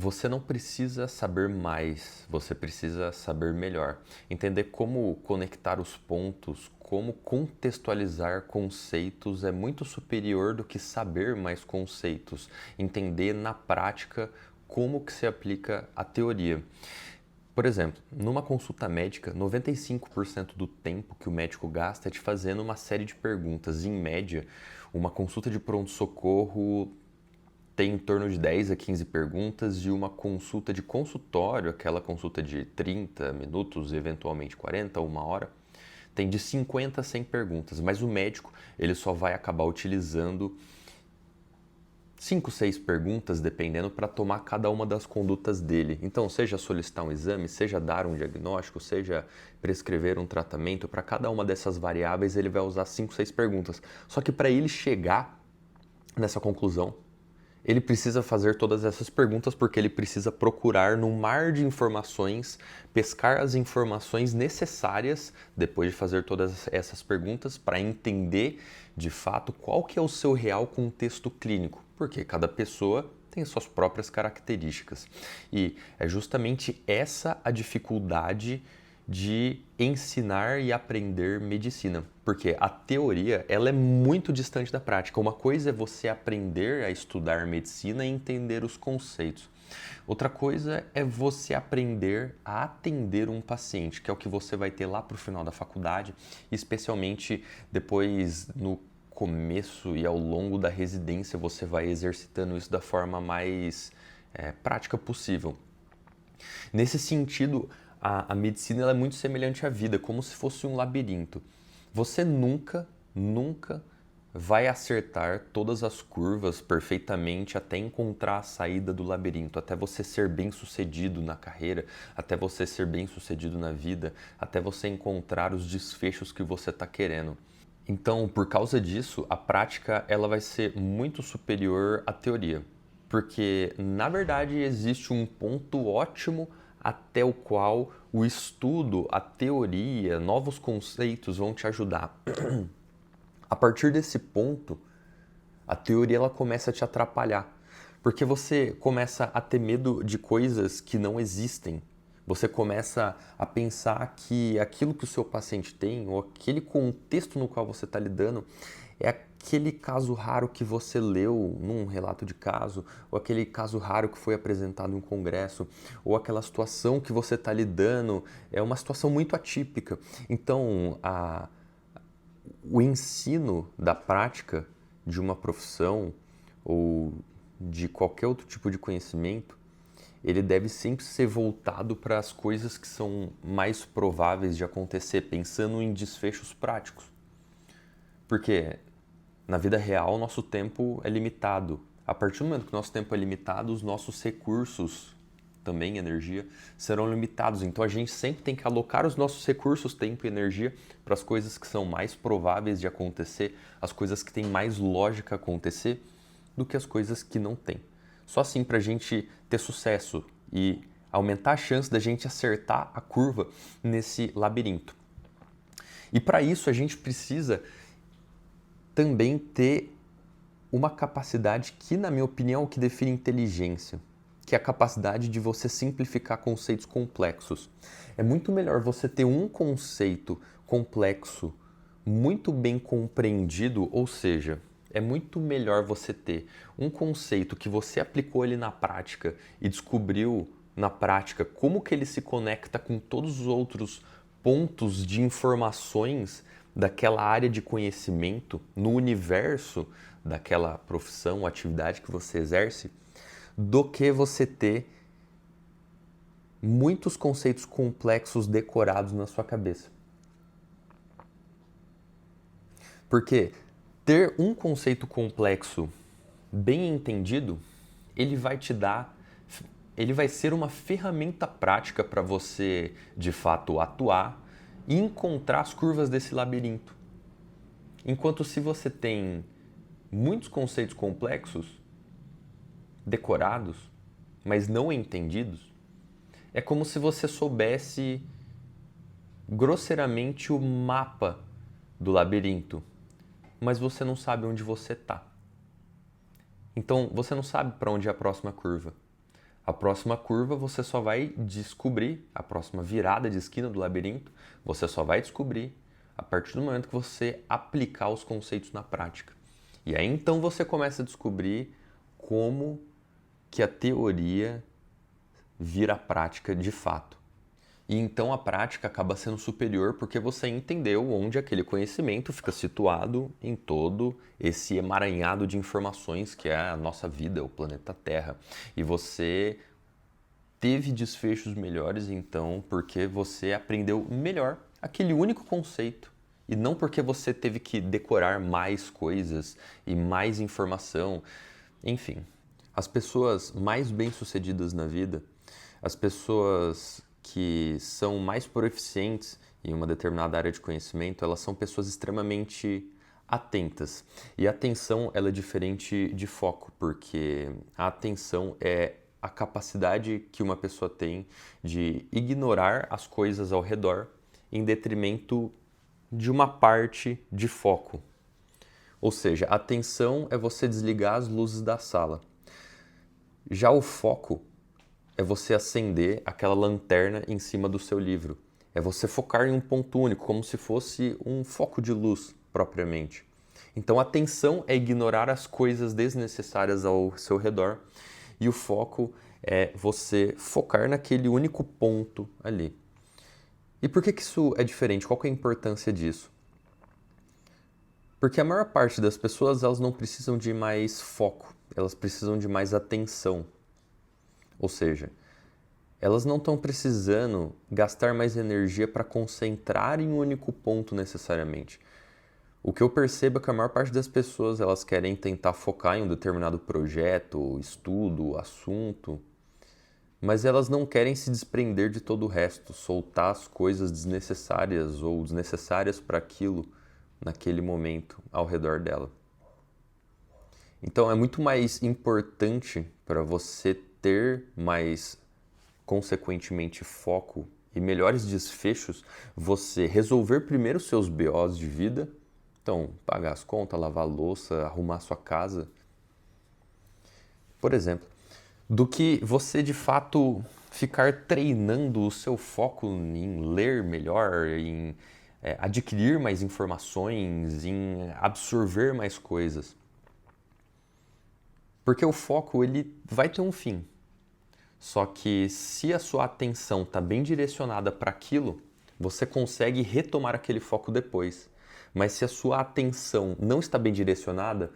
Você não precisa saber mais, você precisa saber melhor. Entender como conectar os pontos, como contextualizar conceitos é muito superior do que saber mais conceitos. Entender na prática como que se aplica a teoria. Por exemplo, numa consulta médica, 95% do tempo que o médico gasta é te fazendo uma série de perguntas. Em média, uma consulta de pronto-socorro tem em torno de 10 a 15 perguntas e uma consulta de consultório, aquela consulta de 30 minutos, eventualmente 40 ou uma hora, tem de 50 a 100 perguntas. Mas o médico, ele só vai acabar utilizando 5, 6 perguntas, dependendo, para tomar cada uma das condutas dele. Então, seja solicitar um exame, seja dar um diagnóstico, seja prescrever um tratamento, para cada uma dessas variáveis ele vai usar 5, 6 perguntas. Só que para ele chegar nessa conclusão, ele precisa fazer todas essas perguntas porque ele precisa procurar no mar de informações, pescar as informações necessárias depois de fazer todas essas perguntas para entender de fato qual que é o seu real contexto clínico, porque cada pessoa tem suas próprias características. E é justamente essa a dificuldade de ensinar e aprender medicina, porque a teoria ela é muito distante da prática. Uma coisa é você aprender a estudar medicina e entender os conceitos. Outra coisa é você aprender a atender um paciente, que é o que você vai ter lá para o final da faculdade, especialmente depois no começo e ao longo da residência você vai exercitando isso da forma mais prática possível. Nesse sentido, a medicina ela é muito semelhante à vida, como se fosse um labirinto. Você nunca vai acertar todas as curvas perfeitamente até encontrar a saída do labirinto, até você ser bem-sucedido na carreira, até você ser bem-sucedido na vida, até você encontrar os desfechos que você está querendo. Então, por causa disso, a prática ela vai ser muito superior à teoria, porque na verdade existe um ponto ótimo até o qual o estudo, a teoria, novos conceitos vão te ajudar. A partir desse ponto, a teoria ela começa a te atrapalhar, porque você começa a ter medo de coisas que não existem. Você começa a pensar que aquilo que o seu paciente tem, ou aquele contexto no qual você está lidando, é aquele caso raro que você leu num relato de caso, ou aquele caso raro que foi apresentado em um congresso, ou aquela situação que você está lidando é uma situação muito atípica. Então, o ensino da prática de uma profissão ou de qualquer outro tipo de conhecimento, ele deve sempre ser voltado para as coisas que são mais prováveis de acontecer, pensando em desfechos práticos. Porque na vida real, nosso tempo é limitado. A partir do momento que o nosso tempo é limitado, os nossos recursos, também energia, serão limitados. Então a gente sempre tem que alocar os nossos recursos, tempo e energia para as coisas que são mais prováveis de acontecer, as coisas que têm mais lógica acontecer, do que as coisas que não têm. Só assim para a gente ter sucesso e aumentar a chance da gente acertar a curva nesse labirinto. E para isso a gente precisa também ter uma capacidade que, na minha opinião, é o que define inteligência, que é a capacidade de você simplificar conceitos complexos. É muito melhor você ter um conceito complexo muito bem compreendido, ou seja, é muito melhor você ter um conceito que você aplicou ele na prática e descobriu na prática como que ele se conecta com todos os outros pontos de informações daquela área de conhecimento no universo daquela profissão, atividade que você exerce, do que você ter muitos conceitos complexos decorados na sua cabeça. Porque ter um conceito complexo bem entendido, ele vai ser uma ferramenta prática para você, de fato, atuar e encontrar as curvas desse labirinto. Enquanto se você tem muitos conceitos complexos, decorados, mas não entendidos, é como se você soubesse grosseiramente o mapa do labirinto, mas você não sabe onde você está. Então, você não sabe para onde é a próxima curva. A próxima curva você só vai descobrir, a próxima virada de esquina do labirinto, você só vai descobrir a partir do momento que você aplicar os conceitos na prática. E aí então você começa a descobrir como que a teoria vira prática de fato. E então a prática acaba sendo superior porque você entendeu onde aquele conhecimento fica situado em todo esse emaranhado de informações que é a nossa vida, o planeta Terra. E você teve desfechos melhores então porque você aprendeu melhor aquele único conceito. E não porque você teve que decorar mais coisas e mais informação. Enfim, as pessoas mais bem-sucedidas na vida, as pessoas que são mais proficientes em uma determinada área de conhecimento, elas são pessoas extremamente atentas. E a atenção, ela é diferente de foco, porque a atenção é a capacidade que uma pessoa tem de ignorar as coisas ao redor em detrimento de uma parte de foco. Ou seja, a atenção é você desligar as luzes da sala. Já o foco é você acender aquela lanterna em cima do seu livro. É você focar em um ponto único, como se fosse um foco de luz propriamente. Então a atenção é ignorar as coisas desnecessárias ao seu redor e o foco é você focar naquele único ponto ali. E por que isso é diferente? Qual que é a importância disso? Porque a maior parte das pessoas elas não precisam de mais foco, elas precisam de mais atenção. Ou seja, elas não estão precisando gastar mais energia para concentrar em um único ponto necessariamente. O que eu percebo é que a maior parte das pessoas elas querem tentar focar em um determinado projeto, estudo, assunto, mas elas não querem se desprender de todo o resto, soltar as coisas desnecessárias ou desnecessárias para aquilo naquele momento ao redor dela. Então é muito mais importante para você ter mais, consequentemente, foco e melhores desfechos, você resolver primeiro os seus BOs de vida, então pagar as contas, lavar a louça, arrumar a sua casa, por exemplo, do que você de fato ficar treinando o seu foco em ler melhor, em adquirir mais informações, em absorver mais coisas. Porque o foco ele vai ter um fim. Só que se a sua atenção está bem direcionada para aquilo, você consegue retomar aquele foco depois. Mas se a sua atenção não está bem direcionada,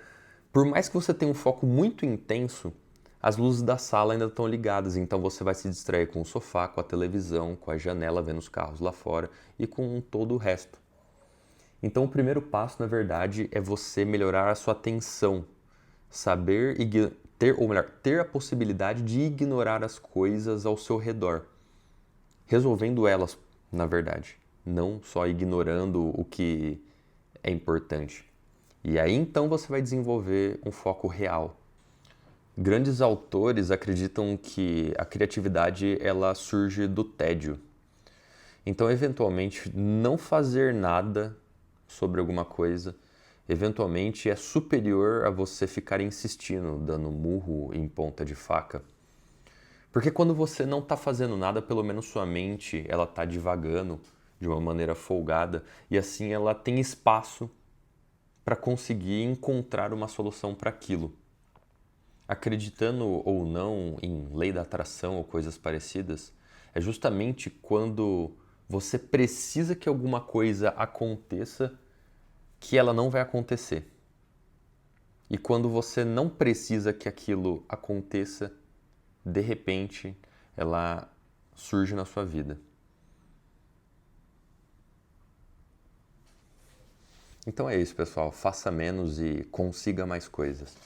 por mais que você tenha um foco muito intenso, as luzes da sala ainda estão ligadas, então você vai se distrair com o sofá, com a televisão, com a janela, vendo os carros lá fora e com todo o resto. Então o primeiro passo, na verdade, é você melhorar a sua atenção, saber ter, ou melhor, ter a possibilidade de ignorar as coisas ao seu redor, resolvendo elas, na verdade, não só ignorando o que é importante. E aí então você vai desenvolver um foco real. Grandes autores acreditam que a criatividade ela surge do tédio. Então, eventualmente, não fazer nada sobre alguma coisa, eventualmente é superior a você ficar insistindo, dando murro em ponta de faca. Porque quando você não está fazendo nada, pelo menos sua mente ela está divagando de uma maneira folgada e assim ela tem espaço para conseguir encontrar uma solução para aquilo. Acreditando ou não em lei da atração ou coisas parecidas, é justamente quando você precisa que alguma coisa aconteça que ela não vai acontecer. E quando você não precisa que aquilo aconteça, de repente ela surge na sua vida. Então é isso, pessoal. Faça menos e consiga mais coisas.